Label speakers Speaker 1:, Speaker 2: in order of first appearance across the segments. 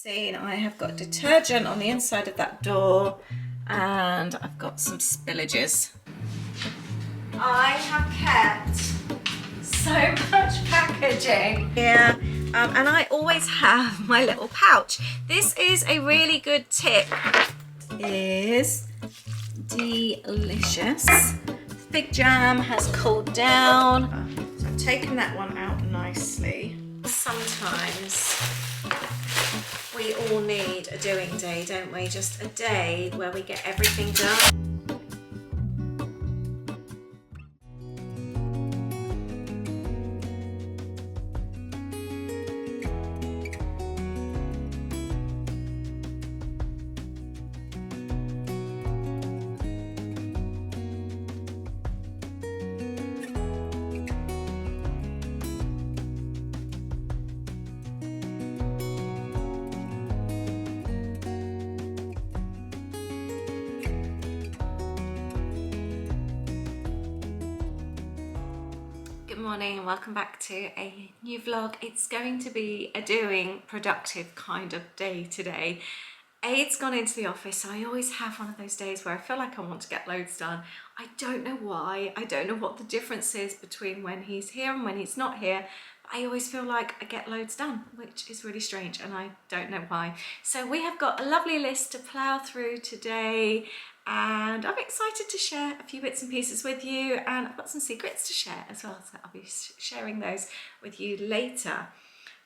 Speaker 1: seen, I have got detergent on the inside of that door and I've got some spillages. I have kept so much packaging here, and I always have my little pouch. This is a really good tip. It is delicious. Fig jam has cooled down, so I've taken that one out nicely. Sometimes we all need a doing day, don't we? Just a day where we get everything done. Good morning and welcome back to a new vlog. It's going to be a doing productive kind of day today. It's gone into the office, so I always have one of those days where I feel like I want to get loads done. I don't know why, I don't know what the difference is between when he's here and when he's not here. I always feel like I get loads done, which is really strange and I don't know why. So we have got a lovely list to plough through today, and I'm excited to share a few bits and pieces with you, and I've got some secrets to share as well, so I'll be sharing those with you later.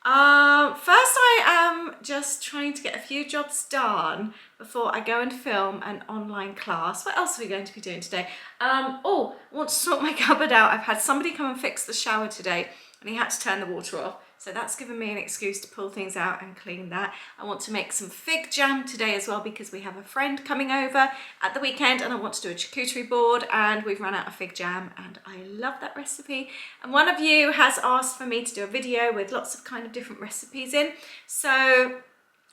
Speaker 1: First I am just trying to get a few jobs done before I go and film an online class. What else are we going to be doing today? Oh, I want to sort my cupboard out. I've had somebody come and fix the shower today and he had to turn the water off. So that's given me an excuse to pull things out and clean that. I want to make some fig jam today as well because we have a friend coming over at the weekend and I want to do a charcuterie board, and we've run out of fig jam and I love that recipe. And one of you has asked for me to do a video with lots of kind of different recipes in. So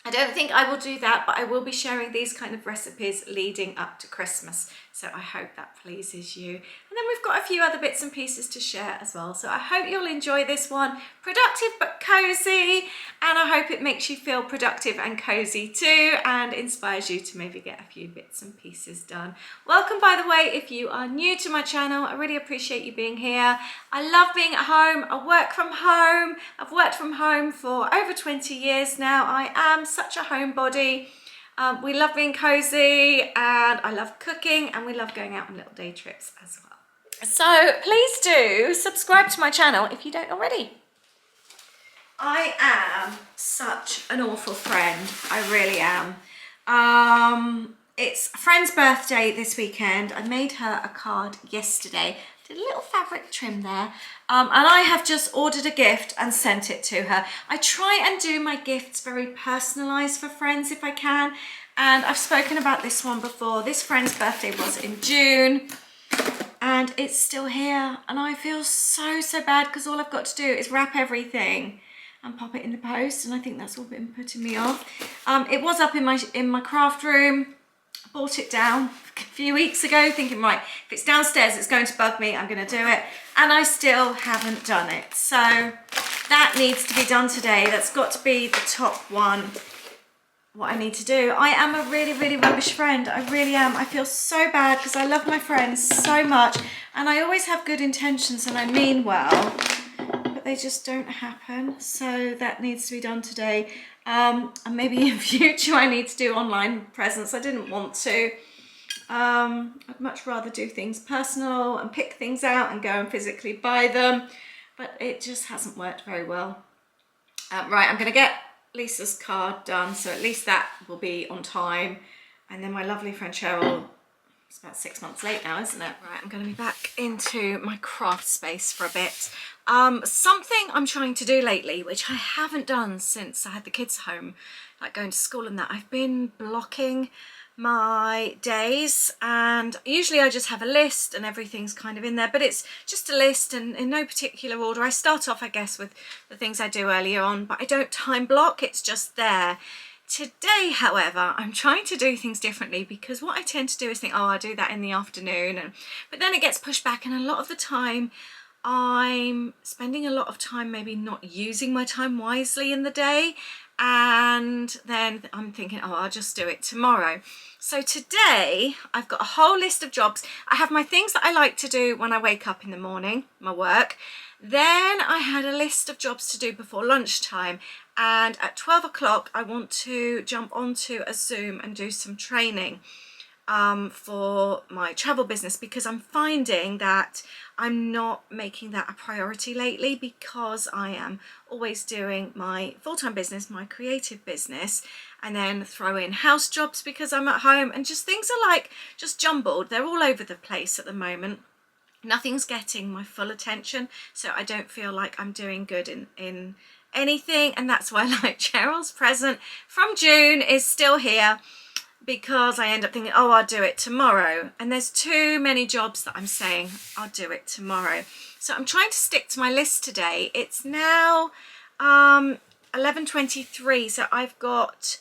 Speaker 1: I don't think I will do that, but I will be sharing these kind of recipes leading up to Christmas. So I hope that pleases you. And then we've got a few other bits and pieces to share as well. So I hope you'll enjoy this one. Productive but cozy. And I hope it makes you feel productive and cozy too, and inspires you to maybe get a few bits and pieces done. Welcome, by the way, if you are new to my channel. I really appreciate you being here. I love being at home. I work from home. I've worked from home for over 20 years now. I am such a homebody. We love being cozy, and I love cooking, and we love going out on little day trips as well. So please do subscribe to my channel if you don't already. I am such an awful friend. I really am. It's a friend's birthday this weekend. I made her a card yesterday. Did a little fabric trim there. And I have just ordered a gift and sent it to her. I try and do my gifts very personalised for friends if I can. And I've spoken about this one before. This friend's birthday was in June and it's still here. And I feel so bad because all I've got to do is wrap everything and pop it in the post. And I think that's all been putting me off. It was up in my craft room. I bought it down a few weeks ago thinking, right, if it's downstairs, it's going to bug me. I'm going to do it. And I still haven't done it. So that needs to be done today. That's got to be the top one, what I need to do. I am a really rubbish friend. I really am. I feel so bad because I love my friends so much. And I always have good intentions and I mean well, but they just don't happen. So that needs to be done today. And maybe in future I need to do online presents. I didn't want to. I'd much rather do things personal and pick things out and go and physically buy them, but it just hasn't worked very well. Right, I'm going to get Lisa's card done, so at least that will be on time. And then my lovely friend Cheryl, it's about 6 months late now, isn't it? Right, I'm going to be back into my craft space for a bit. Something I'm trying to do lately, which I haven't done since I had the kids home, like going to school and that, I've been blocking my days, and usually I just have a list and everything's kind of in there, but it's just a list and in no particular order. I start off, I guess, with the things I do earlier on, but I don't time block, it's just there. Today, however, I'm trying to do things differently because what I tend to do is think, oh, I'll do that in the afternoon, but then it gets pushed back, and a lot of the time I'm spending a lot of time maybe not using my time wisely in the day, and then I'm thinking, oh, I'll just do it tomorrow. So today I've got a whole list of jobs. I have my things that I like to do when I wake up in the morning, my work. Then I had a list of jobs to do before lunchtime, and at 12 o'clock I want to jump onto a Zoom and do some training for my travel business, because I'm finding that I'm not making that a priority lately, because I am always doing my full-time business, my creative business, and then throw in house jobs because I'm at home, and just things are like just jumbled. They're all over the place at the moment. Nothing's getting my full attention, so I don't feel like I'm doing good in anything. And that's why, like, Cheryl's present from June is still here, because I end up thinking, oh, I'll do it tomorrow. And there's too many jobs that I'm saying I'll do it tomorrow. So I'm trying to stick to my list today. It's now 11:23, so I've got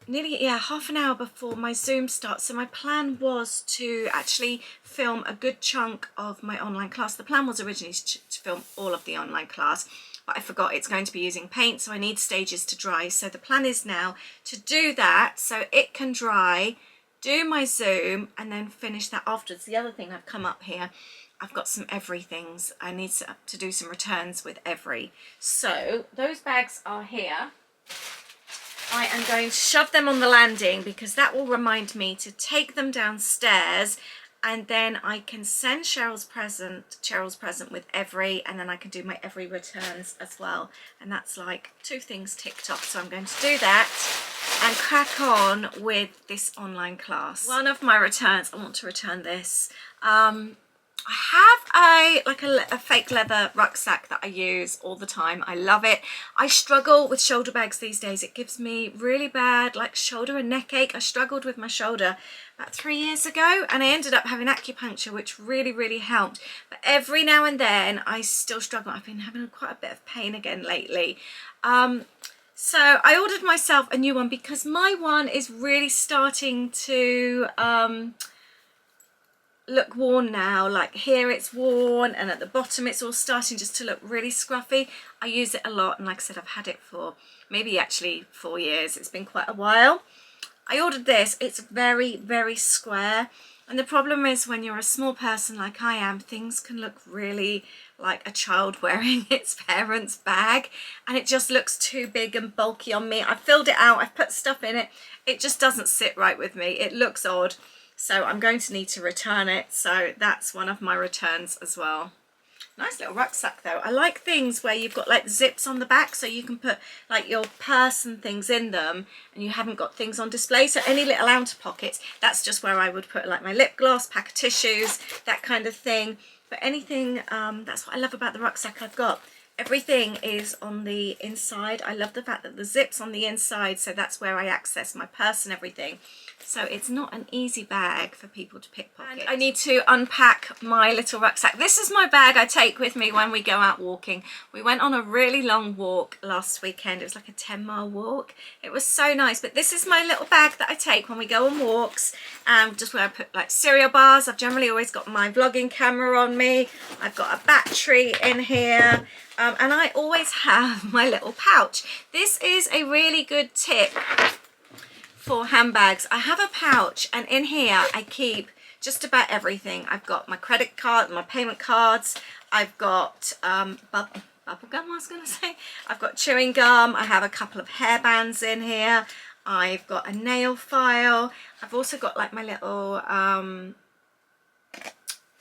Speaker 1: nearly half an hour before my Zoom starts. So my plan was to actually film a good chunk of my online class. The plan was originally to film all of the online class, but I forgot it's going to be using paint, so I need stages to dry. So the plan is now to do that so it can dry, do my Zoom, and then finish that afterwards. The other thing, I've come up here, I've got some everythings. I need to do some returns with every. So those bags are here. I am going to shove them on the landing, because that will remind me to take them downstairs, and then I can send Cheryl's present with every, and then I can do my every returns as well. And that's like 2 things ticked off. So I'm going to do that and crack on with this online class. One of my returns, I want to return this. I have a fake leather rucksack that I use all the time. I love it. I struggle with shoulder bags these days. It gives me really bad like shoulder and neck ache. I struggled with my shoulder about 3 years ago, and I ended up having acupuncture, which really helped. But every now and then I still struggle. I've been having quite a bit of pain again lately. So I ordered myself a new one, because my one is really starting to look worn now. Like here it's worn, and at the bottom it's all starting just to look really scruffy. I use it a lot, and like I said, I've had it for maybe actually 4 years. It's been quite a while. I ordered this. It's very square, and the problem is when you're a small person like I am, things can look really like a child wearing its parents' bag, and it just looks too big and bulky on me. I've filled it out, I've put stuff in it. It just doesn't sit right with me. It looks odd. So I'm going to need to return it. So that's one of my returns as well. Nice little rucksack though. I like things where you've got like zips on the back, so you can put like your purse and things in them, and you haven't got things on display. So any little outer pockets, that's just where I would put like my lip gloss, pack of tissues, that kind of thing. But anything, that's what I love about the rucksack I've got. Everything is on the inside. I love the fact that the zip's on the inside, so that's where I access my purse and everything. So it's not an easy bag for people to pickpocket. And I need to unpack my little rucksack. This is my bag I take with me when we go out walking. We went on a really long walk last weekend. It was like a 10-mile walk. It was so nice. But this is my little bag that I take when we go on walks, and just where I put like cereal bars. I've generally always got my vlogging camera on me. I've got a battery in here. And I always have my little pouch. This is a really good tip for handbags. I have a pouch, and in here I keep just about everything. I've got my credit card, my payment cards. I've got bubble gum, I was going to say. I've got chewing gum. I have a couple of hairbands in here. I've got a nail file. I've also got like my little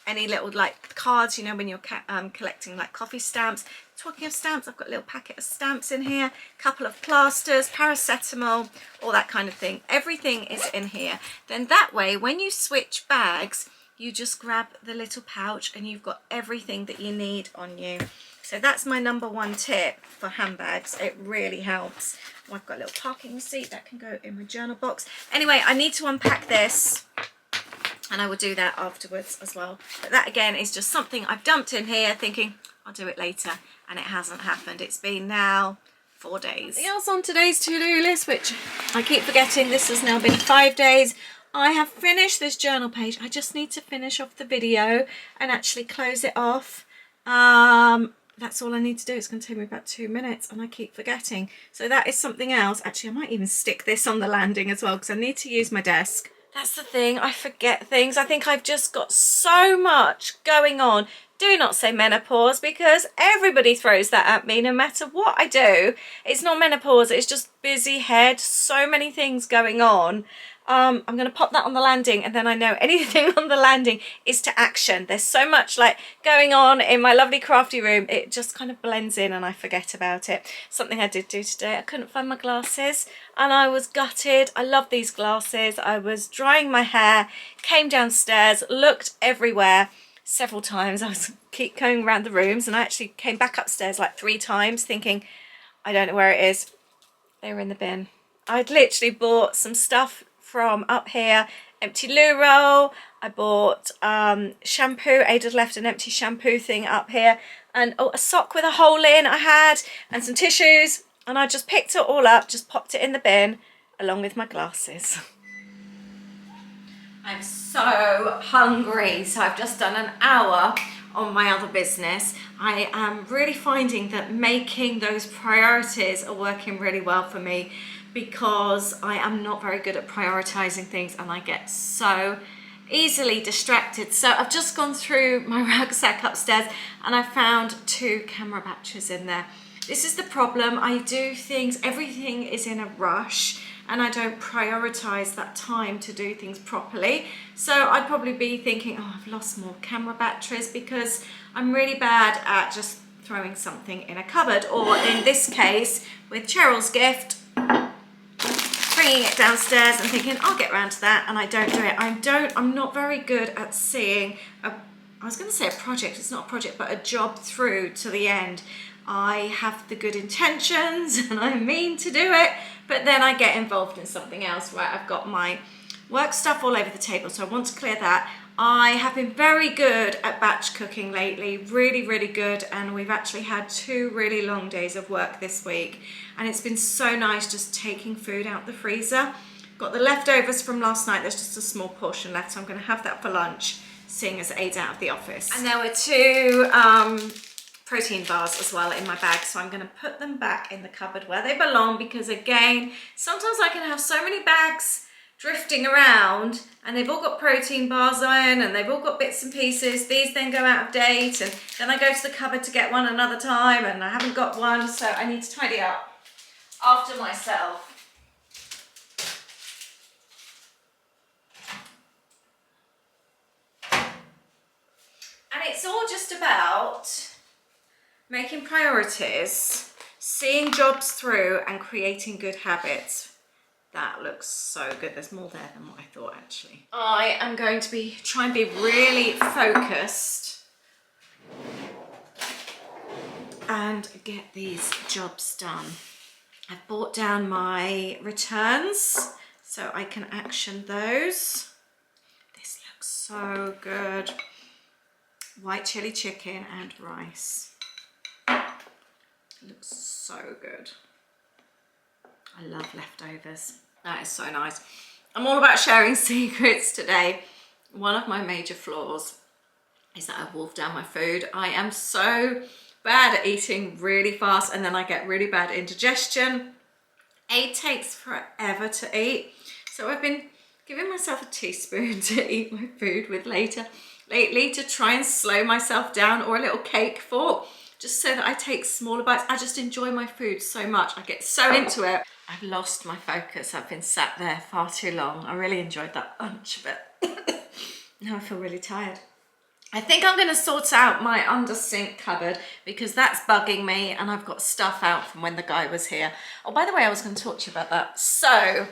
Speaker 1: any little like cards, you know, when you're collecting like coffee stamps. Talking of stamps, I've got a little packet of stamps in here, a couple of plasters, paracetamol, all that kind of thing. Everything is in here. Then that way, when you switch bags, you just grab the little pouch and you've got everything that you need on you. So that's my #1 tip for handbags. It really helps. Oh, I've got a little parking receipt that can go in my journal box. Anyway, I need to unpack this, and I will do that afterwards as well. But that again is just something I've dumped in here thinking I'll do it later, and it hasn't happened. It's been now 4 days. Something else on today's to-do list, which I keep forgetting. This has now been 5 days. I have finished this journal page. I just need to finish off the video and actually close it off. that's all I need to do. It's going to take me about 2 minutes and I keep forgetting. So that is something else. Actually, I might even stick this on the landing as well because I need to use my desk. That's the thing, I forget things. I think I've just got so much going on. Do not say menopause because everybody throws that at me no matter what I do. It's not menopause, it's just busy head, so many things going on. I'm going to pop that on the landing, and then I know anything on the landing is to action. There's so much like going on in my lovely crafty room, it just kind of blends in and I forget about it. Something I did do today, I couldn't find my glasses and I was gutted. I love these glasses. I was drying my hair, came downstairs, looked everywhere several times. I was keep going around the rooms and I actually came back upstairs like 3 times thinking, I don't know where it is. They were in the bin. I'd literally bought some stuff from up here, empty loo roll. I bought shampoo. Ada left an empty shampoo thing up here, and a sock with a hole in I had, and some tissues, and I just picked it all up, just popped it in the bin along with my glasses. I'm so hungry, so I've just done an hour on my other business. I am really finding that making those priorities are working really well for me, because I am not very good at prioritizing things and I get so easily distracted. So I've just gone through my rucksack upstairs and I found 2 camera batteries in there. This is the problem. I do things, everything is in a rush, and I don't prioritize that time to do things properly. So I'd probably be thinking, oh, I've lost more camera batteries, because I'm really bad at just throwing something in a cupboard, or in this case with Cheryl's gift, bringing it downstairs and thinking I'll get around to that, and I don't do it. I'm not very good at seeing I was going to say a project, it's not a project, but a job through to the end. I have the good intentions and I mean to do it, but then I get involved in something else. Right, I've got my work stuff all over the table, so I want to clear that. I have been very good at batch cooking lately, really, really good, and we've actually had 2 really long days of work this week, and it's been so nice just taking food out the freezer. Got the leftovers from last night, there's just a small portion left, so I'm going to have that for lunch, seeing as Aid's out of the office. And there were 2 protein bars as well in my bag, so I'm going to put them back in the cupboard where they belong, because again, sometimes I can have so many bags drifting around and they've all got protein bars in and they've all got bits and pieces. These then go out of date, and then I go to the cupboard to get one another time and I haven't got one, so I need to tidy up after myself. And it's all just about making priorities, seeing jobs through and creating good habits. That looks so good. There's more there than what I thought, actually. I am going to try and be really focused and get these jobs done. I've brought down my returns so I can action those. This looks so good. White chili chicken and rice. It looks so good. I love leftovers. That is so nice. I'm all about sharing secrets today. One of my major flaws is that I wolf down my food. I am so bad at eating really fast, and then I get really bad indigestion. It takes forever to eat. So I've been giving myself a teaspoon to eat my food with lately to try and slow myself down, or a little cake fork, just so that I take smaller bites. I just enjoy my food so much. I get so into it. I've lost my focus. I've been sat there far too long. I really enjoyed that lunch, but now I feel really tired. I think I'm going to sort out my under sink cupboard, because that's bugging me, and I've got stuff out from when the guy was here. Oh, by the way, I was going to talk to you about that. So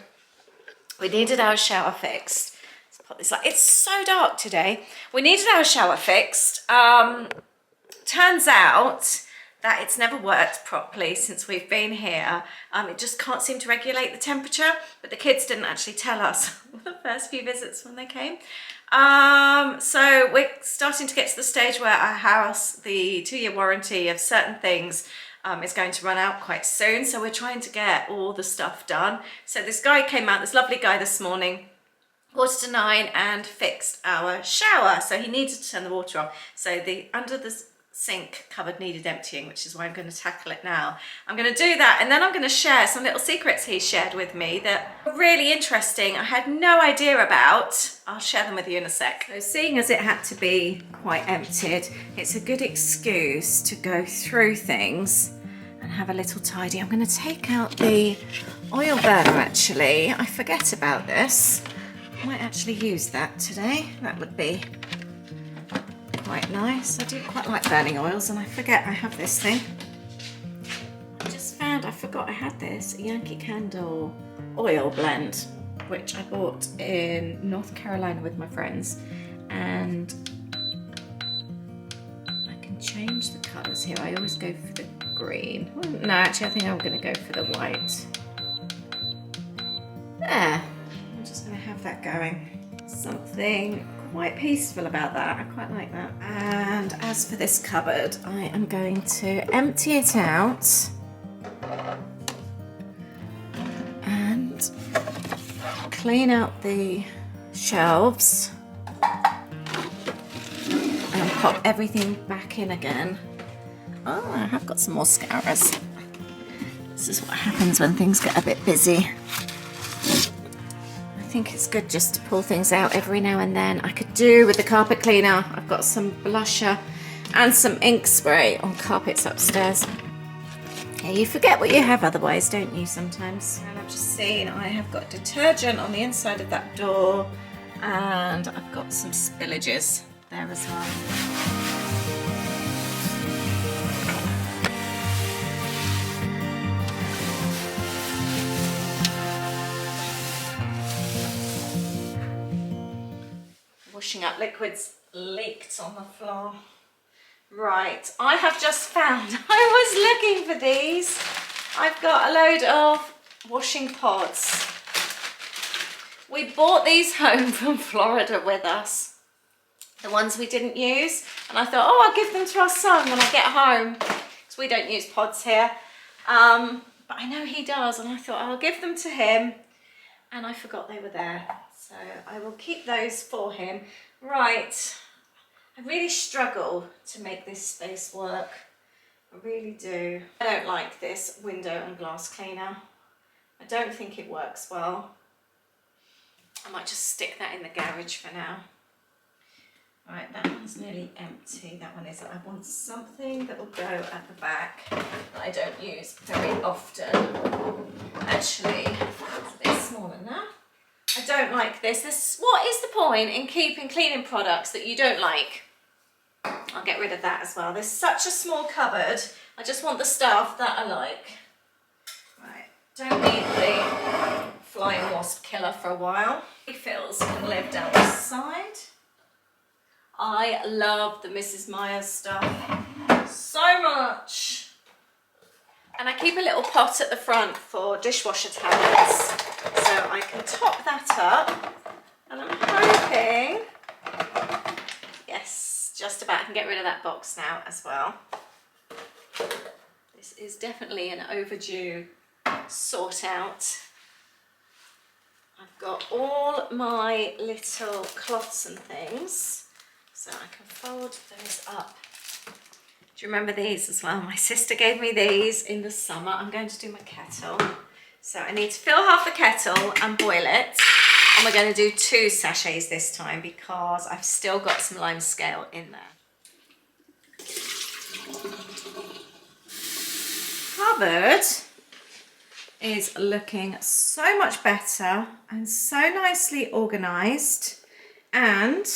Speaker 1: we needed our shower fixed. Let's put this, like, it's so dark today. We needed our shower fixed. Turns out that it's never worked properly since we've been here. It just can't seem to regulate the temperature, but the kids didn't actually tell us the first few visits when they came. So we're starting to get to the stage where our house, the 2-year warranty of certain things is going to run out quite soon. So we're trying to get all the stuff done. So this guy came out, this lovely guy this morning, 8:45, and fixed our shower. So he needed to turn the water off. So under the sink cupboard needed emptying, which is why I'm going to tackle it now. I'm going to do that, and then I'm going to share some little secrets he shared with me that were really interesting. I had no idea about. I'll share them with you in a sec. So seeing as it had to be quite emptied, it's a good excuse to go through things and have a little tidy. I'm going to take out the oil burner actually. I forget about this. I might actually use that today. That would be quite nice. I do quite like burning oils, and I forget I have this thing. I just found, I forgot I had this Yankee Candle oil blend, which I bought in North Carolina with my friends, and I can change the colours here. I always go for the green. No, actually I think I'm going to go for the white. There, I'm just going to have that going. Something quite peaceful about that. I quite like that. And as for this cupboard, I am going to empty it out and clean out the shelves and pop everything back in again. Oh, I have got some more scourers. This is what happens when things get a bit busy. I think it's good just to pull things out every now and then. I could do with the carpet cleaner. I've got some blusher and some ink spray on carpets upstairs. Yeah, you forget what you have otherwise, don't you, sometimes? And I've just seen I have got detergent on the inside of that door, and I've got some spillages there as well. Washing up liquids leaked on the floor. Right, I have just found, I was looking for these. I've got a load of washing pods. We bought these home from Florida with us, the ones we didn't use, and I thought, oh, I'll give them to our son when I get home, because we don't use pods here. But I know he does, and I thought I'll give them to him, and I forgot they were there. So I will keep those for him. Right, I really struggle to make this space work. I really do. I don't like this window and glass cleaner. I don't think it works well. I might just stick that in the garage for now. Right, that one's nearly empty. That one is. I want something that will go at the back that I don't use very often. Actually, it's a bit smaller now. I don't like this. What is the point in keeping cleaning products that you don't like? I'll get rid of that as well. There's such a small cupboard. I just want the stuff that I like. Right, don't need the flying wasp killer for a while. Refills can live down the side. I love the Mrs. Myers stuff so much. And I keep a little pot at the front for dishwasher tablets, so I can top that up. And I'm hoping, yes, just about, I can get rid of that box now as well. This is definitely an overdue sort out. I've got all my little cloths and things, so I can fold those up. Do you remember these as well? My sister gave me these in the summer. I'm going to do my kettle. So I need to fill half the kettle and boil it. And we're going to do 2 sachets this time because I've still got some lime scale in there. Cupboard is looking so much better and so nicely organised, and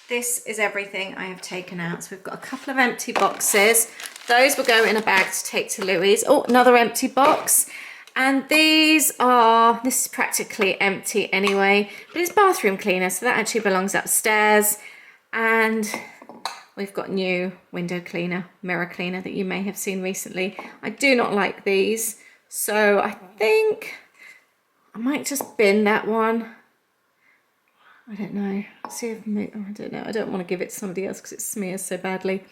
Speaker 1: this is everything I have taken out. So we've got a couple of empty boxes. Those will go in a bag to take to Louis. Oh, another empty box. And this is practically empty anyway, but it's bathroom cleaner, so that actually belongs upstairs. And we've got new window cleaner, mirror cleaner that you may have seen recently. I do not like these, so I think I might just bin that one. I don't know. See if I don't know. I don't want to give it to somebody else because it smears so badly.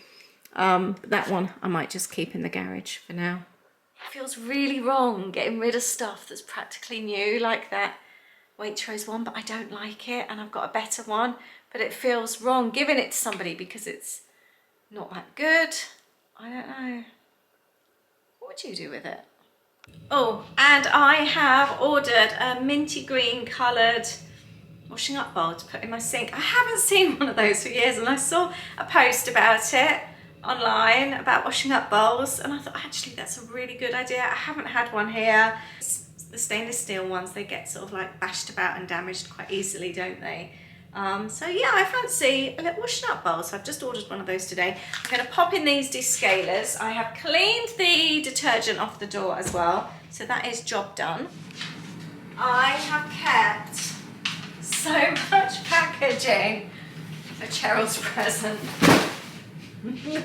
Speaker 1: But that one I might just keep in the garage for now. It feels really wrong getting rid of stuff that's practically new, like that Waitrose one, but I don't like it, and I've got a better one. But it feels wrong giving it to somebody because it's not that good. I don't know. What would you do with it? Oh, and I have ordered a minty green coloured washing up bowl to put in my sink. I haven't seen one of those for years, and I saw a post about it online about washing up bowls, and I thought actually that's a really good idea. I haven't had one here. The stainless steel ones, they get sort of like bashed about and damaged quite easily, don't they? So yeah, I fancy a little washing up bowl, so I've just ordered one of those today. I'm going to pop in these descalers. I have cleaned the detergent off the door as well, so that is job done. I have kept so much packaging for Cheryl's present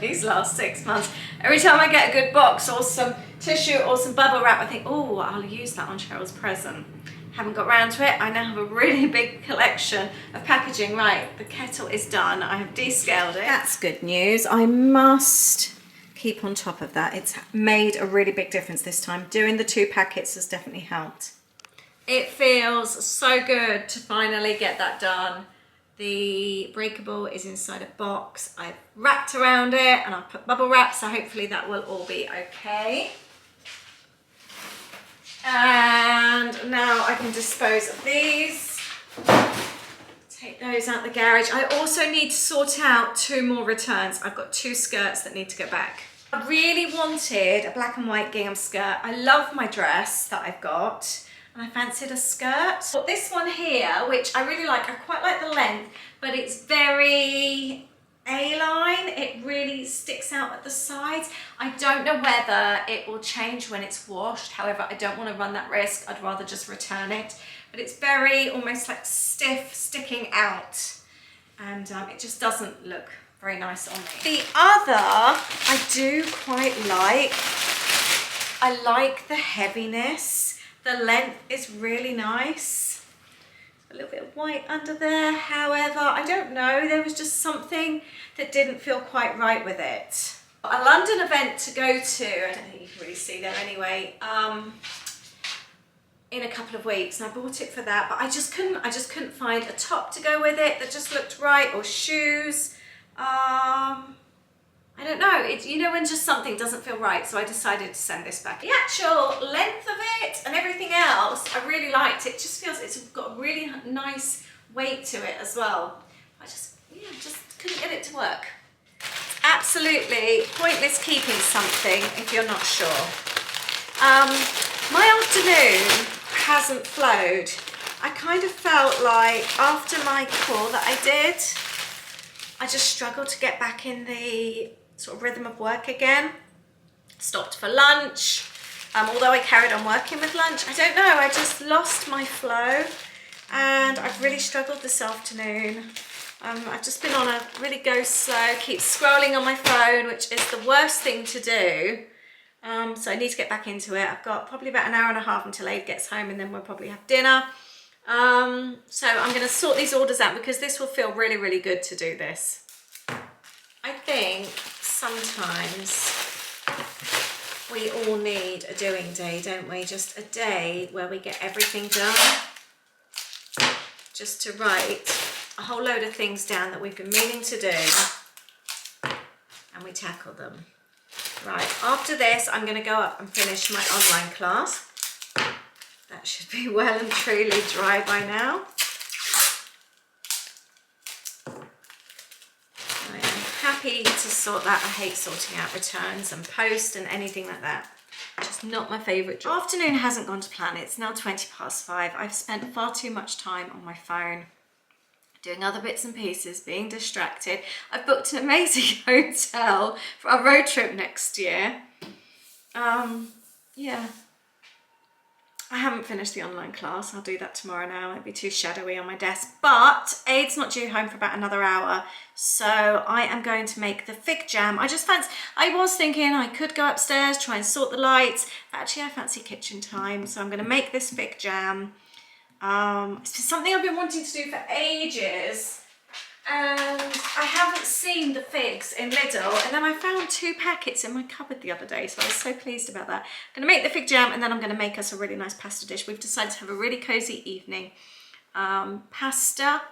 Speaker 1: these last 6 months. Every time I get a good box or some tissue or some bubble wrap, I think, oh, I'll use that on Cheryl's present. Haven't got round to it. I now have a really big collection of packaging. Right, the kettle is done. I have descaled it. That's good news. I must keep on top of that. It's made a really big difference this time. Doing the 2 packets has definitely helped. It feels so good to finally get that done. The breakable is inside a box. I've wrapped around it and I've put bubble wrap, so hopefully that will all be okay. And now I can dispose of these. Take those out the garage. I also need to sort out 2 more returns. I've got 2 skirts that need to go back. I really wanted a black and white gingham skirt. I love my dress that I've got, and I fancied a skirt. But this one here, which I really like, I quite like the length, but it's very A-line. It really sticks out at the sides. I don't know whether it will change when it's washed. However, I don't want to run that risk. I'd rather just return it. But it's very almost like stiff, sticking out. And it just doesn't look very nice on me. The other I do quite like. I like the heaviness. The length is really nice. A little bit of white under there. However, I don't know, there was just something that didn't feel quite right with it. A London event to go to, I don't think you can really see there anyway, in a couple of weeks, and I bought it for that, but I just couldn't find a top to go with it that just looked right, or shoes. I don't know, you know when just something doesn't feel right, so I decided to send this back. The actual length of it and everything else, I really liked it. It just feels it's got a really nice weight to it as well. I just couldn't get it to work. It's absolutely pointless keeping something if you're not sure. My afternoon hasn't flowed. I kind of felt like after my call that I did, I just struggled to get back in the sort of rhythm of work again. Stopped for lunch, although I carried on working with lunch. I don't know, I just lost my flow, and I've really struggled this afternoon. I've just been on a really go slow, keep scrolling on my phone, which is the worst thing to do. So I need to get back into it. I've got probably about an hour and a half until Aid gets home, and then we'll probably have dinner. So I'm going to sort these orders out because this will feel really, really good to do this. I think sometimes we all need a doing day, don't we? Just a day where we get everything done. Just to write a whole load of things down that we've been meaning to do, and we tackle them. Right, after this, I'm going to go up and finish my online class. That should be well and truly dry by now. I am happy to sort that. I hate sorting out returns and post and anything like that. Just not my favourite job. Afternoon hasn't gone to plan. It's now 5:20. I've spent far too much time on my phone, doing other bits and pieces, being distracted. I've booked an amazing hotel for our road trip next year. Yeah. I haven't finished the online class. I'll do that tomorrow now. It'll be too shadowy on my desk. But Aid's not due home for about another hour, so I am going to make the fig jam. I was thinking I could go upstairs, try and sort the lights. But actually, I fancy kitchen time, so I'm going to make this fig jam. It's something I've been wanting to do for ages, and I haven't seen the figs in Lidl, and then I found 2 packets in my cupboard the other day, so I was so pleased about that. I'm going to make the fig jam, and then I'm going to make us a really nice pasta dish. We've decided to have a really cosy evening. Pasta,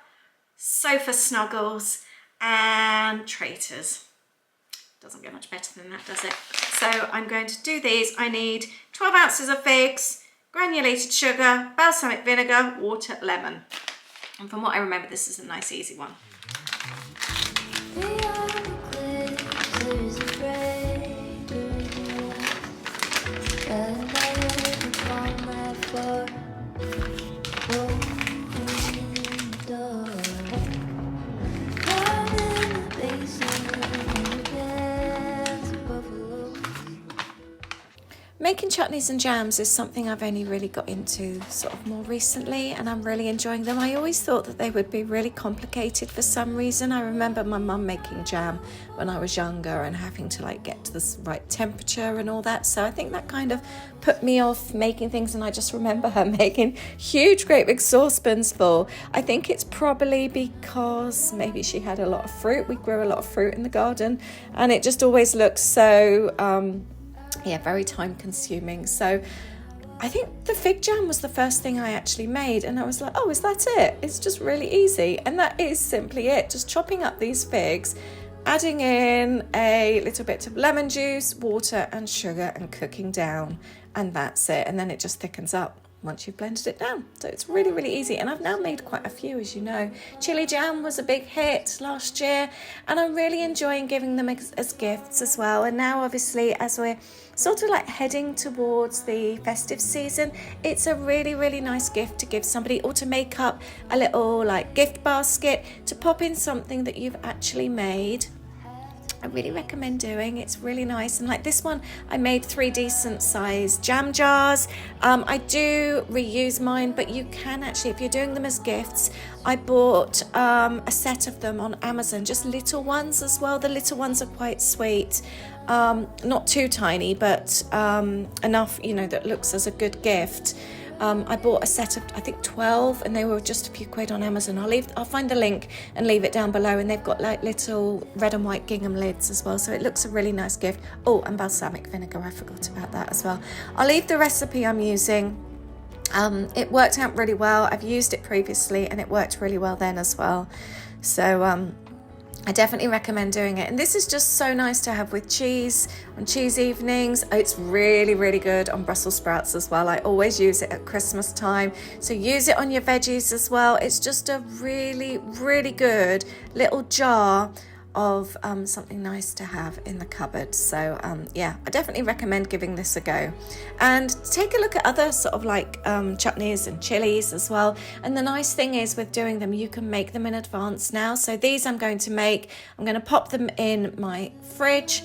Speaker 1: sofa snuggles, and traitors. Doesn't get much better than that, does it? So I'm going to do these. I need 12 ounces of figs, granulated sugar, balsamic vinegar, water, lemon. And from what I remember, this is a nice easy one. Making chutneys and jams is something I've only really got into sort of more recently, and I'm really enjoying them. I always thought that they would be really complicated for some reason. I remember my mum making jam when I was younger and having to like get to the right temperature and all that. So I think that kind of put me off making things, and I just remember her making huge, great big saucepans full. I think it's probably because maybe she had a lot of fruit. We grew a lot of fruit in the garden, and it just always looked so very time consuming. So I think the fig jam was the first thing I actually made, and I was like, oh, is that it? It's just really easy. And that is simply it, just chopping up these figs, adding in a little bit of lemon juice, water and sugar, and cooking down, and that's it. And then it just thickens up once you've blended it down. So it's really, really easy. And I've now made quite a few, as you know. Chili jam was a big hit last year, and I'm really enjoying giving them as gifts as well. And now, obviously, as we're sort of like heading towards the festive season, it's a really, really nice gift to give somebody, or to make up a little like gift basket to pop in something that you've actually made. I really recommend doing. It's really nice. And like this one, I made 3 decent sized jam jars. I do reuse mine, but you can actually, if you're doing them as gifts, I bought a set of them on Amazon, just little ones as well. The little ones are quite sweet. Not too tiny, but enough, that looks as a good gift. I bought a set of, I think 12, and they were just a few quid on Amazon. I'll find the link and leave it down below, and they've got like little red and white gingham lids as well, so it looks a really nice gift. Oh, and balsamic vinegar, I forgot about that as well. I'll leave the recipe I'm using. It worked out really well. I've used it previously and it worked really well then as well. So I definitely recommend doing it. And this is just so nice to have with cheese on cheese evenings. It's really, really good on Brussels sprouts as well. I always use it at Christmas time. So use it on your veggies as well. It's just a really, really good little jar of something nice to have in the cupboard. So I definitely recommend giving this a go. And take a look at other sort of like chutneys and chilies as well. And the nice thing is with doing them, you can make them in advance now. So these I'm going to pop them in my fridge.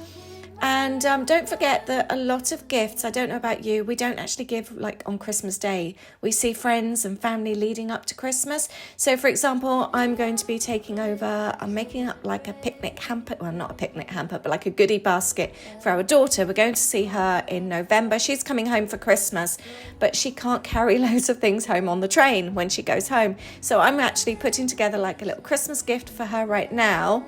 Speaker 1: And don't forget that a lot of gifts, I don't know about you, we don't actually give like on Christmas Day. We see friends and family leading up to Christmas. So for example, I'm going to be I'm making up like a picnic hamper, well not a picnic hamper, but like a goodie basket for our daughter. We're going to see her in November. She's coming home for Christmas, but she can't carry loads of things home on the train when she goes home. So I'm actually putting together like a little Christmas gift for her right now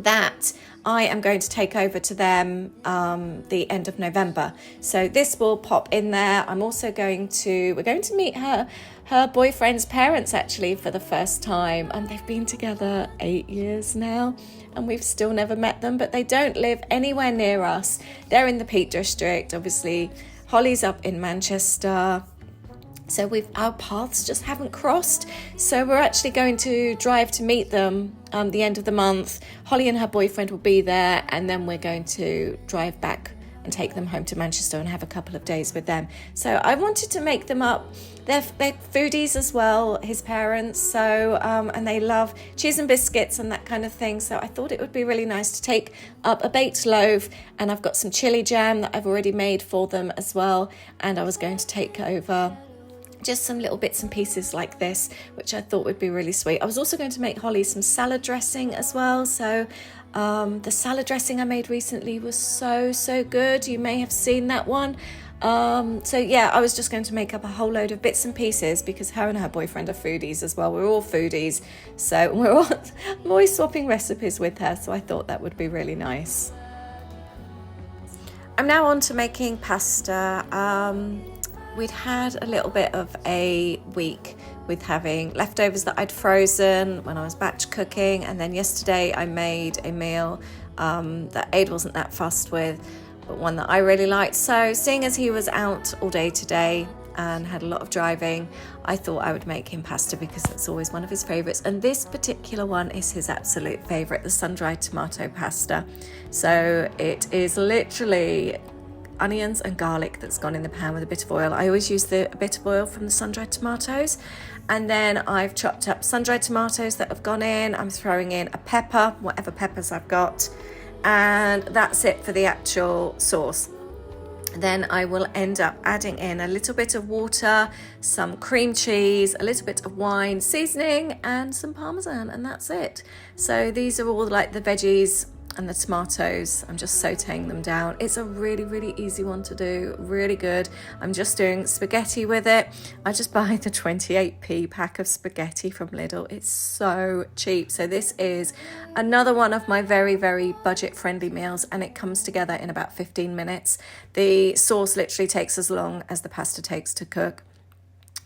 Speaker 1: that I am going to take over to them the end of November. So this will pop in there. I'm also we're going to meet her boyfriend's parents actually for the first time. And they've been together 8 years now, and we've still never met them, but they don't live anywhere near us. They're in the Peak District, obviously. Holly's up in Manchester. So our paths just haven't crossed. So we're actually going to drive to meet them the end of the month. Holly and her boyfriend will be there, and then we're going to drive back and take them home to Manchester and have a couple of days with them. So I wanted to make them up. They're foodies as well, his parents. So and they love cheese and biscuits and that kind of thing. So I thought it would be really nice to take up a baked loaf, and I've got some chili jam that I've already made for them as well. And I was going to take over just some little bits and pieces like this, which I thought would be really sweet. I was also going to make Holly some salad dressing as well. So the salad dressing I made recently was so good. You may have seen that one. I was just going to make up a whole load of bits and pieces because her and her boyfriend are foodies as well. We're all foodies. So I'm always swapping recipes with her. So I thought that would be really nice. I'm now on to making pasta. we'd had a little bit of a week with having leftovers that I'd frozen when I was batch cooking, and then yesterday I made a meal that Aid wasn't that fussed with, but one that I really liked. So seeing as he was out all day today and had a lot of driving, I thought I would make him pasta because it's always one of his favourites, and this particular one is his absolute favourite, the sun-dried tomato pasta. So it is literally onions and garlic that's gone in the pan with a bit of oil. I always use a bit of oil from the sun-dried tomatoes, and then I've chopped up sun-dried tomatoes that have gone in. I'm throwing in a pepper, whatever peppers I've got, and that's it for the actual sauce. Then I will end up adding in a little bit of water, some cream cheese, a little bit of wine, seasoning, and some parmesan, and that's it. So these are all like the veggies and the tomatoes. I'm just sauteing them down. It's a really, really easy one to do, really good. I'm just doing spaghetti with it. I just buy the 28p pack of spaghetti from Lidl. It's so cheap. So this is another one of my very, very budget friendly meals, and it comes together in about 15 minutes. The sauce literally takes as long as the pasta takes to cook.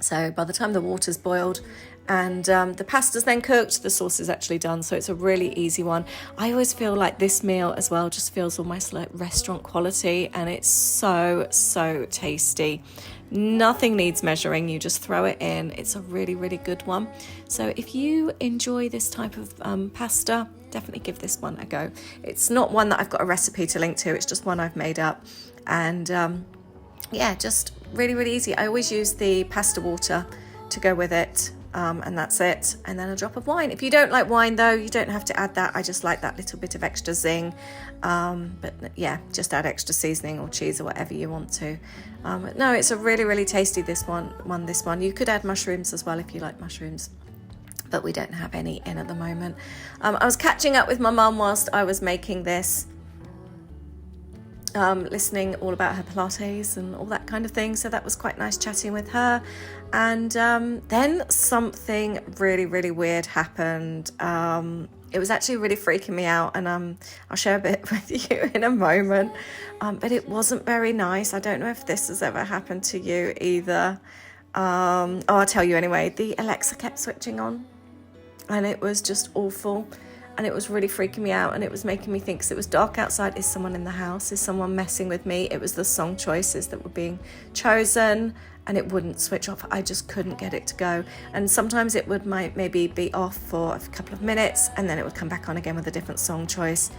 Speaker 1: So by the time the water's boiled and the pasta's then cooked, the sauce is actually done. So it's a really easy one. I always feel like this meal as well just feels almost like restaurant quality, and it's so, so tasty. Nothing needs measuring, you just throw it in. It's a really, really good one. So if you enjoy this type of pasta, definitely give this one a go. It's not one that I've got a recipe to link to, it's just one I've made up. And yeah, just really, really easy. I always use the pasta water to go with it, and that's it. And then a drop of wine. If you don't like wine though, you don't have to add that. I just like that little bit of extra zing. But yeah, just add extra seasoning or cheese or whatever you want to. No, it's a really, really tasty this one. You could add mushrooms as well if you like mushrooms, but we don't have any in at the moment. I was catching up with my mum whilst I was making this. Listening all about her Pilates and all that kind of thing. So that was quite nice chatting with her. And then something really, really weird happened. It was actually really freaking me out, and I'll share a bit with you in a moment. But it wasn't very nice. I don't know if this has ever happened to you either. I'll tell you anyway. The Alexa kept switching on, and it was just awful. And it was really freaking me out, and it was making me think, because it was dark outside, is someone in the house? Is someone messing with me? It was the song choices that were being chosen, and it wouldn't switch off. I just couldn't get it to go. And sometimes it would maybe be off for a couple of minutes, and then it would come back on again with a different song choice.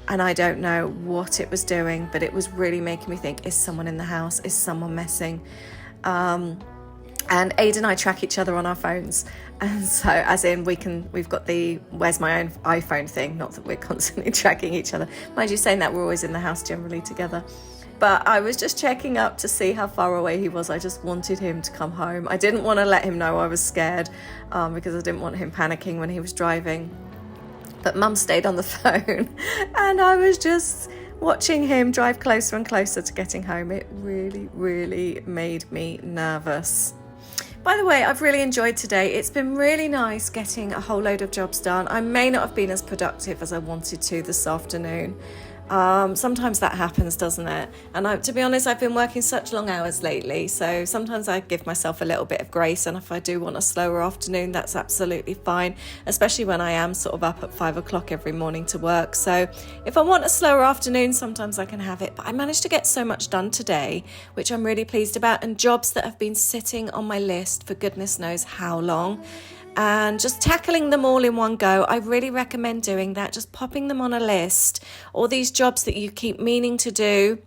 Speaker 1: And I don't know what it was doing, but it was really making me think, is someone in the house? Is someone messing? And Aid and I track each other on our phones. And so, as in, we've got the where's my own iPhone thing, not that we're constantly tracking each other. Mind you, saying that, we're always in the house generally together. But I was just checking up to see how far away he was. I just wanted him to come home. I didn't want to let him know I was scared, because I didn't want him panicking when he was driving. But Mum stayed on the phone, and I was just watching him drive closer and closer to getting home. It really, really made me nervous. By the way, I've really enjoyed today. It's been really nice getting a whole load of jobs done. I may not have been as productive as I wanted to this afternoon. Sometimes that happens, doesn't it? And to be honest, I've been working such long hours lately, so sometimes I give myself a little bit of grace, and if I do want a slower afternoon, that's absolutely fine, especially when I am sort of up at 5 o'clock every morning to work. So if I want a slower afternoon, sometimes I can have it. But I managed to get so much done today, which I'm really pleased about, and jobs that have been sitting on my list for goodness knows how long. And just tackling them all in one go. I really recommend doing that, just popping them on a list. All these jobs that you keep meaning to do,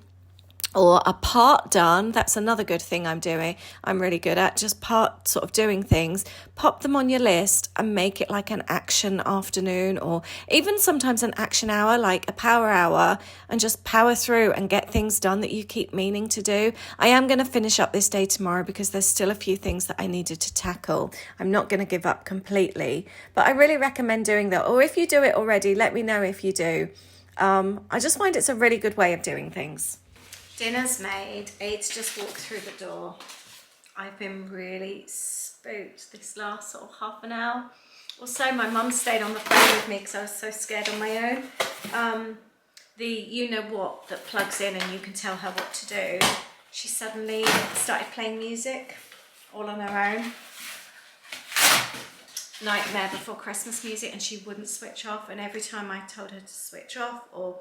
Speaker 1: or a part done. That's another good thing I'm doing. I'm really good at just part sort of doing things. Pop them on your list and make it like an action afternoon, or even sometimes an action hour, like a power hour, and just power through and get things done that you keep meaning to do. I am going to finish up this day tomorrow because there's still a few things that I needed to tackle. I'm not going to give up completely, but I really recommend doing that. Or if you do it already, let me know if you do. I just find it's a really good way of doing things. Dinner's made. Aid's just walked through the door. I've been really spooked this last sort of half an hour. Also, my mum stayed on the phone with me because I was so scared on my own. The you-know-what that plugs in and you can tell her what to do she suddenly started playing music all on her own. Nightmare Before Christmas music, and she wouldn't switch off, and every time I told her to switch off or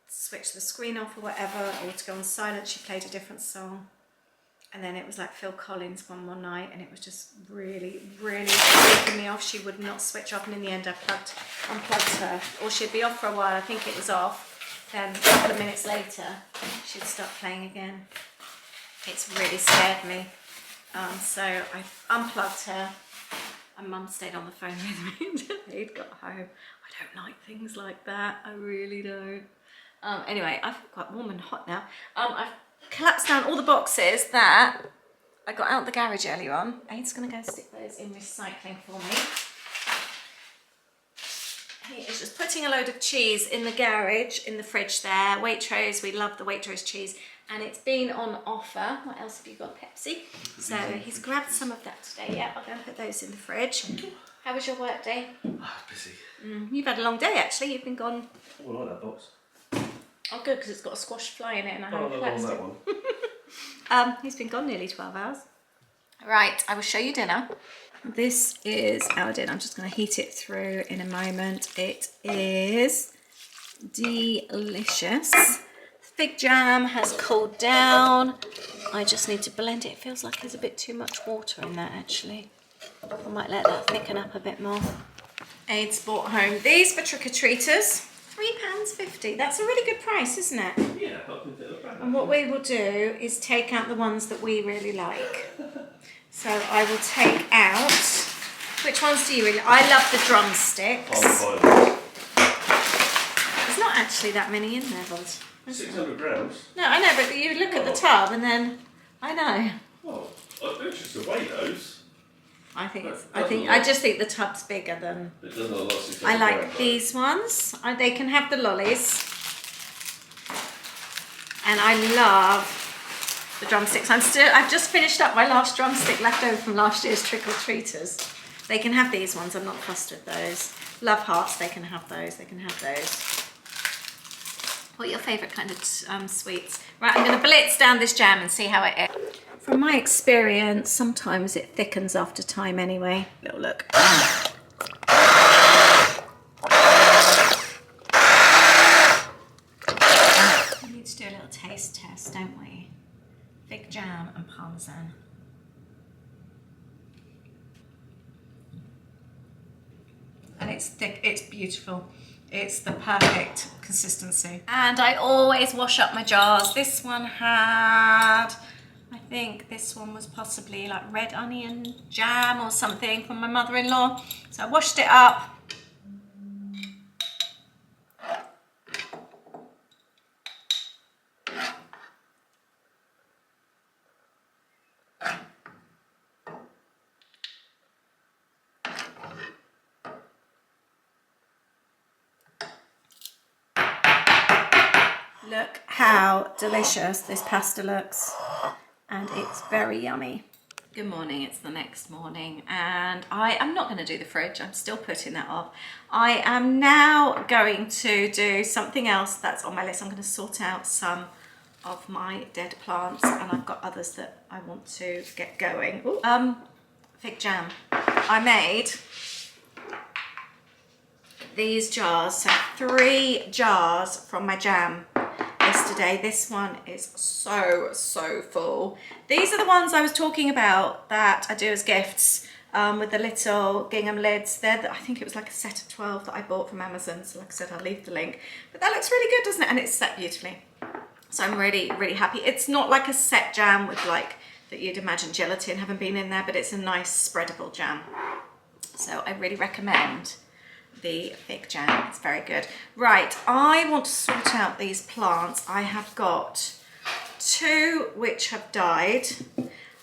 Speaker 1: switch the screen off or whatever, or to go on silent, she played a different song. And then it was like Phil Collins one more night, and it was just really freaking me off. She would not switch off, and in the end I unplugged her, or she'd be off for a while. I think it was off, then a couple of minutes later she'd stop playing again. It's really scared me. So I unplugged her, and Mum stayed on the phone with me until he'd got home. I don't like things like that, I really don't. Anyway, I feel quite warm and hot now. I've collapsed down all the boxes that I got out of the garage earlier on. Aid's going to go stick those in recycling for me. He is just putting a load of cheese in the garage, in the fridge there. Waitrose, we love the Waitrose cheese, and it's been on offer. What else have you got? Pepsi. So he's grabbed some of that today. Yeah, I'll go and put those in the fridge. How was your work day?
Speaker 2: Busy.
Speaker 1: You've had a long day actually. You've been gone.
Speaker 2: Oh, I like that box.
Speaker 1: Oh good, because it's got a squash fly in it and I haven't
Speaker 2: I
Speaker 1: collapsed
Speaker 2: that
Speaker 1: it.
Speaker 2: one.
Speaker 1: He's been gone nearly 12 hours. Right, I will show you dinner. This is our dinner. I'm just going to heat it through in a moment. It is delicious. Fig jam has cooled down. I just need to blend it. It feels like there's a bit too much water in there actually. I might let that thicken up a bit more. Aid's bought home these for trick-or-treaters. £3.50. That's a really good price, isn't it?
Speaker 2: Yeah,
Speaker 1: and what we will do is take out the ones that we really like. So I will take out, which ones do you really like? I love the drumsticks. There's not actually that many in there, Bud.
Speaker 2: 600 grams?
Speaker 1: No, I know, but you look at the tub and then, I know.
Speaker 2: Oh, I just to weigh those.
Speaker 1: I just think the tub's bigger than.
Speaker 2: It doesn't look like 600
Speaker 1: I like
Speaker 2: grams,
Speaker 1: these ones. They can have the lollies. And I love the drumsticks. I've just finished up my last drumstick left over from last year's trick-or-treaters. They can have these ones. I'm not fussed with those. Love hearts. They can have those. They can have those. What are your favourite kind of sweets? Right, I'm going to blitz down this jam and see how it is. From my experience, sometimes it thickens after time anyway. Little look. We need to do a little taste test, don't we? Fig jam and parmesan. And it's thick, it's beautiful. It's the perfect consistency. And I always wash up my jars. This one had, I think this one was possibly like red onion jam or something from my mother-in-law. So I washed it up. Look how delicious this pasta looks, and it's very yummy. Good morning, it's the next morning, and I am not going to do the fridge. I'm still putting that off. I am now going to do something else that's on my list. I'm going to sort out some of my dead plants, and I've got others that I want to get going. Ooh, fig jam. I made these jars, so 3 jars from my jam yesterday. This one is so full. These are the ones I was talking about that I do as gifts with the little gingham lids. I think it was like a set of 12 that I bought from Amazon. So like I said, I'll leave the link. But that looks really good, doesn't it? And it's set beautifully. So I'm really happy. It's not like a set jam with like that you'd imagine gelatin having been in there, but it's a nice spreadable jam. So I really recommend the fig jam. It's very good. Right, I want to sort out these plants. I have got 2 which have died.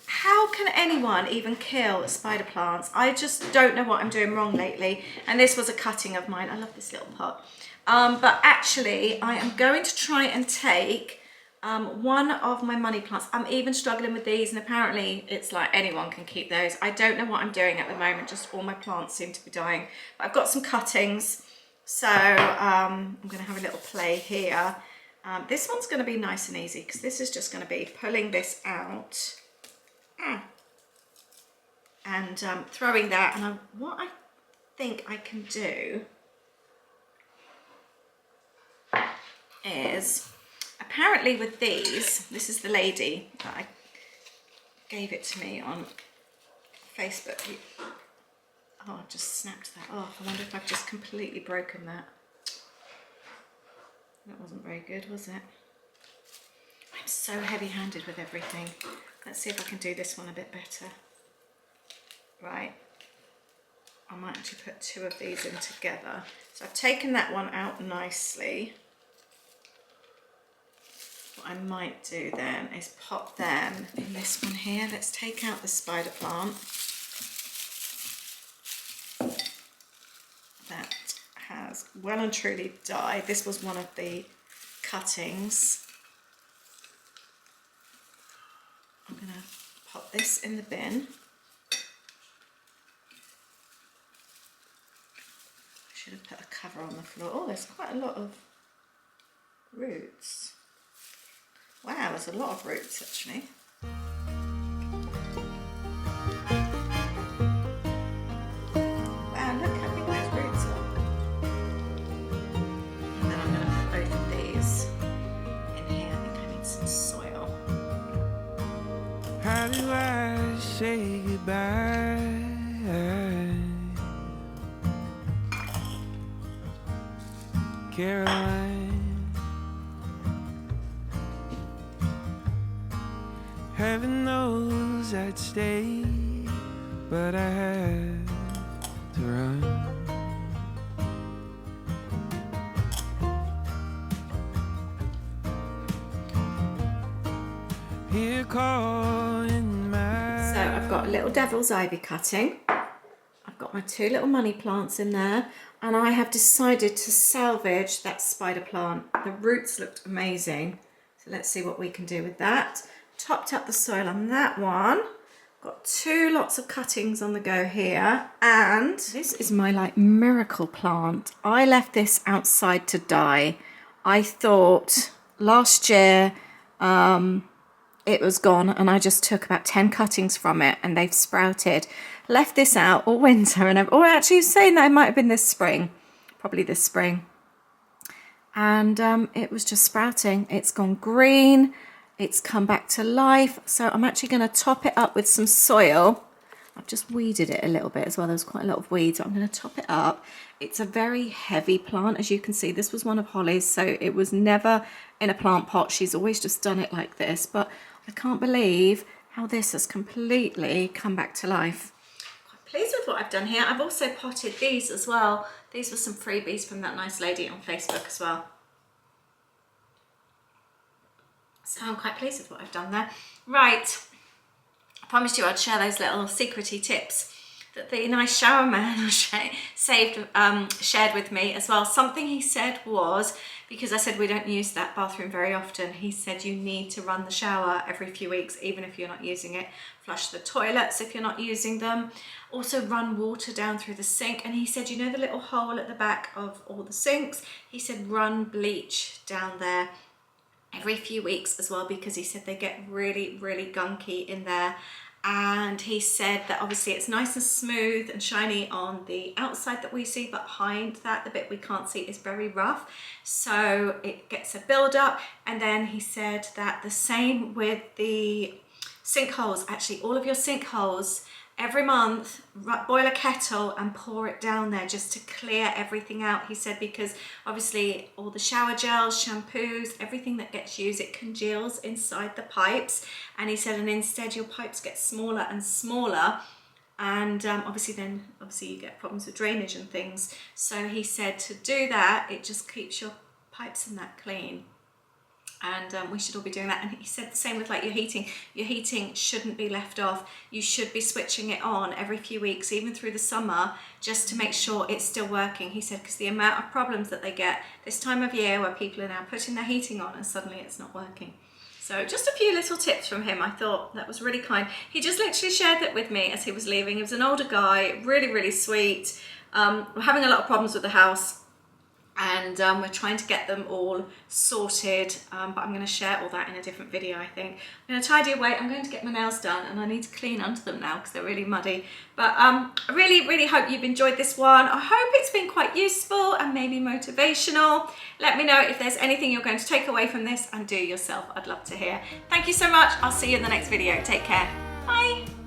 Speaker 1: How can anyone even kill spider plants? I just don't know what I'm doing wrong lately. And this was a cutting of mine. I love this little pot. But actually, I am going to try and take one of my money plants. I'm even struggling with these, and apparently it's like anyone can keep those. I don't know what I'm doing at the moment, just all my plants seem to be dying. But I've got some cuttings, so I'm going to have a little play here. This one's going to be nice and easy because this is just going to be pulling this out and throwing that. And what I think I can do is, apparently with these, this is the lady that gave it to me on Facebook. Oh, I've just snapped that off. I wonder if I've just completely broken that. That wasn't very good, was it? I'm so heavy-handed with everything. Let's see if I can do this one a bit better. Right. I might actually put two of these in together. So I've taken that one out nicely. What I might do then is pop them in this one here. Let's take out the spider plant. That has well and truly died. This was one of the cuttings. I'm going to pop this in the bin. I should have put a cover on the floor. Oh, there's quite a lot of roots. Wow, there's a lot of roots actually. Wow, look how big those roots are. And then I'm going to put both of these in here. I think I need some soil.
Speaker 3: How do I say goodbye? Caroline, heaven knows I'd stay, but I had to run. Here calling my...
Speaker 1: So I've got a little devil's ivy cutting. I've got my two little money plants in there, and I have decided to salvage that spider plant. The roots looked amazing. So let's see what we can do with that. Topped up the soil on that one. Got two lots of cuttings on the go here, and this is my like miracle plant. I left this outside to die. I thought last year it was gone, and I just took about 10 cuttings from it and they've sprouted. Left this out all winter, and or actually saying that it might have been this spring, probably this spring, and it was just sprouting. It's gone green, it's come back to life. So I'm actually going to top it up with some soil. I've just weeded it a little bit as well. There's quite a lot of weeds, so I'm going to top it up. It's a very heavy plant, as you can see. This was one of Holly's, so it was never in a plant pot. She's always just done it like this, but I can't believe how this has completely come back to life. Quite pleased with what I've done here. I've also potted these as well. These were some freebies from that nice lady on Facebook as well. So I'm quite pleased with what I've done there. Right, I promised you I'd share those little secrety tips that the nice shower man shared with me as well. Something he said was, because I said we don't use that bathroom very often, he said you need to run the shower every few weeks, even if you're not using it. Flush the toilets if you're not using them. Also run water down through the sink. And he said, you know the little hole at the back of all the sinks? He said run bleach down there every few weeks as well, because he said they get really, really gunky in there. And he said that obviously it's nice and smooth and shiny on the outside that we see, but behind that, the bit we can't see, is very rough. So it gets a build up. And then he said that the same with the sinkholes. Actually, all of your sinkholes, every month, boil a kettle and pour it down there just to clear everything out. He said because obviously all the shower gels, shampoos, everything that gets used, it congeals inside the pipes. And he said, and instead your pipes get smaller and smaller. And obviously you get problems with drainage and things. So he said to do that, it just keeps your pipes in that clean. And we should all be doing that. And he said the same with like your heating. Your heating shouldn't be left off. You should be switching it on every few weeks, even through the summer, just to make sure it's still working. He said because the amount of problems that they get this time of year where people are now putting their heating on and suddenly it's not working. So just a few little tips from him. I thought that was really kind. He just literally shared that with me as he was leaving. He was an older guy, really, really sweet. We're having a lot of problems with the house. and we're trying to get them all sorted, but I'm going to share all that in a different video. I think I'm going to tidy away. I'm going to get my nails done, and I need to clean under them now because they're really muddy. But I really hope you've enjoyed this one. I hope it's been quite useful and maybe motivational. Let me know if there's anything you're going to take away from this and do yourself. I'd love to hear. Thank you so much. I'll see you in the next video. Take care. Bye.